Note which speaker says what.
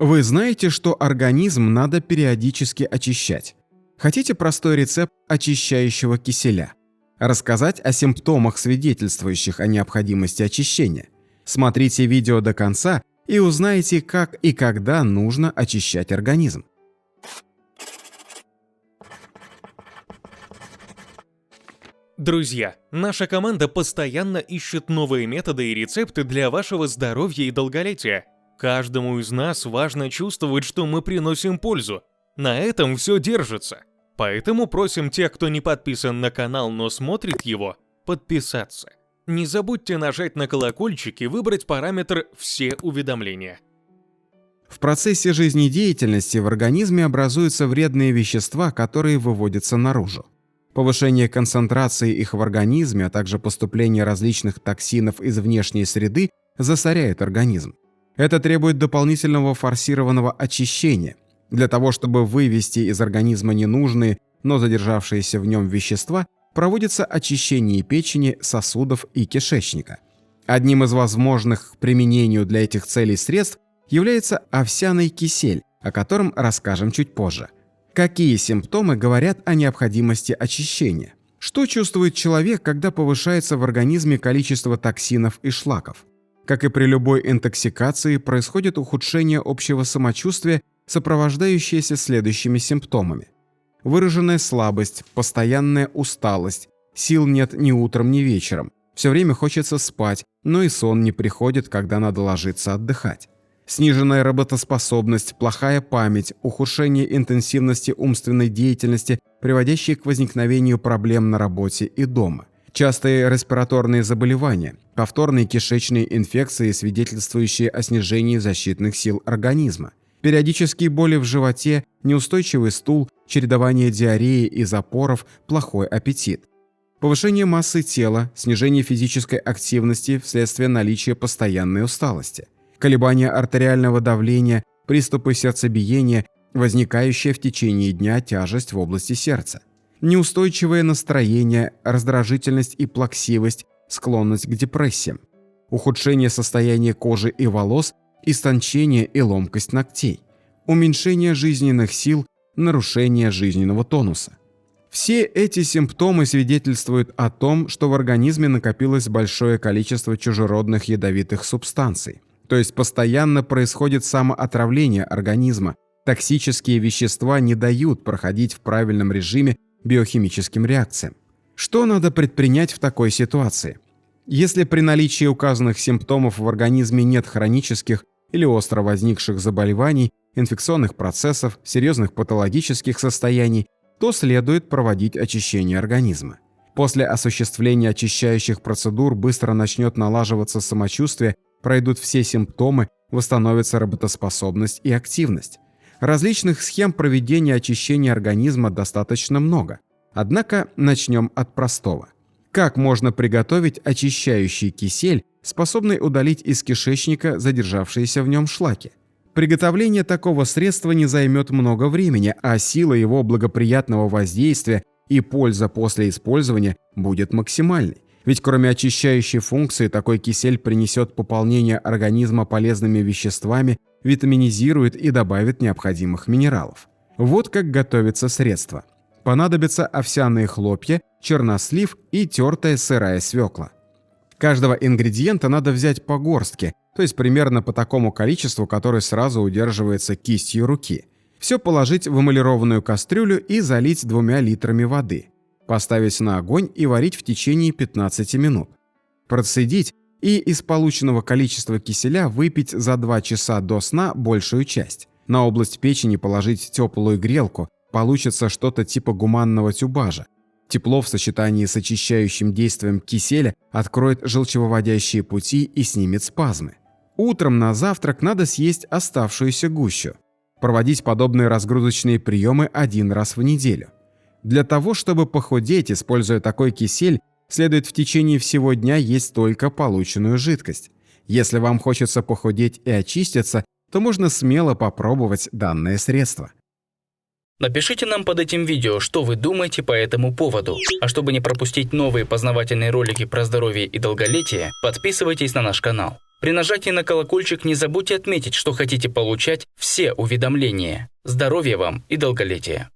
Speaker 1: Вы знаете, что организм надо периодически очищать. Хотите простой рецепт очищающего киселя? Рассказать о симптомах, свидетельствующих о необходимости очищения? Смотрите видео до конца и узнаете, как и когда нужно очищать организм.
Speaker 2: Друзья, наша команда постоянно ищет новые методы и рецепты для вашего здоровья и долголетия. Каждому из нас важно чувствовать, что мы приносим пользу. На этом все держится. Поэтому просим тех, кто не подписан на канал, но смотрит его, подписаться. Не забудьте нажать на колокольчик и выбрать параметр «Все уведомления».
Speaker 1: В процессе жизнедеятельности в организме образуются вредные вещества, которые выводятся наружу. Повышение концентрации их в организме, а также поступление различных токсинов из внешней среды засоряет организм. Это требует дополнительного форсированного очищения. Для того, чтобы вывести из организма ненужные, но задержавшиеся в нем вещества, проводится очищение печени, сосудов и кишечника. Одним из возможных к применению для этих целей средств является овсяный кисель, о котором расскажем чуть позже. Какие симптомы говорят о необходимости очищения? Что чувствует человек, когда повышается в организме количество токсинов и шлаков? Как и при любой интоксикации, происходит ухудшение общего самочувствия, сопровождающееся следующими симптомами. Выраженная слабость, постоянная усталость, сил нет ни утром, ни вечером, все время хочется спать, но и сон не приходит, когда надо ложиться отдыхать. Сниженная работоспособность, плохая память, ухудшение интенсивности умственной деятельности, приводящие к возникновению проблем на работе и дома. Частые респираторные заболевания, повторные кишечные инфекции, свидетельствующие о снижении защитных сил организма. Периодические боли в животе, неустойчивый стул, чередование диареи и запоров, плохой аппетит. Повышение массы тела, снижение физической активности вследствие наличия постоянной усталости. Колебания артериального давления, приступы сердцебиения, возникающая в течение дня тяжесть в области сердца. Неустойчивое настроение, раздражительность и плаксивость, склонность к депрессиям. Ухудшение состояния кожи и волос, истончение и ломкость ногтей. Уменьшение жизненных сил, нарушение жизненного тонуса. Все эти симптомы свидетельствуют о том, что в организме накопилось большое количество чужеродных ядовитых субстанций. То есть постоянно происходит самоотравление организма. Токсические вещества не дают проходить в правильном режиме биохимическим реакциям. Что надо предпринять в такой ситуации? Если при наличии указанных симптомов в организме нет хронических или остро возникших заболеваний, инфекционных процессов, серьезных патологических состояний, то следует проводить очищение организма. После осуществления очищающих процедур быстро начнет налаживаться самочувствие, пройдут все симптомы, восстановится работоспособность и активность. Различных схем проведения очищения организма достаточно много. Однако начнем от простого. Как можно приготовить очищающий кисель, способный удалить из кишечника задержавшиеся в нем шлаки? Приготовление такого средства не займет много времени, а сила его благоприятного воздействия и польза после использования будет максимальной. Ведь кроме очищающей функции, такой кисель принесет пополнение организма полезными веществами, витаминизирует и добавит необходимых минералов. Вот как готовится средство. Понадобятся овсяные хлопья, чернослив и тертая сырая свекла. Каждого ингредиента надо взять по горстке, то есть примерно по такому количеству, которое сразу удерживается кистью руки. Все положить в эмалированную кастрюлю и залить 2 литрами воды. Поставить на огонь и варить в течение 15 минут. Процедить и из полученного количества киселя выпить за 2 часа до сна большую часть. На область печени положить теплую грелку, получится что-то типа гуманного тюбажа. Тепло в сочетании с очищающим действием киселя откроет желчевыводящие пути и снимет спазмы. Утром на завтрак надо съесть оставшуюся гущу. Проводить подобные разгрузочные приемы 1 раз в неделю. Для того, чтобы похудеть, используя такой кисель, следует в течение всего дня есть только полученную жидкость. Если вам хочется похудеть и очиститься, то можно смело попробовать данное средство.
Speaker 3: Напишите нам под этим видео, что вы думаете по этому поводу. А чтобы не пропустить новые познавательные ролики про здоровье и долголетие, подписывайтесь на наш канал. При нажатии на колокольчик не забудьте отметить, что хотите получать все уведомления. Здоровья вам и долголетия!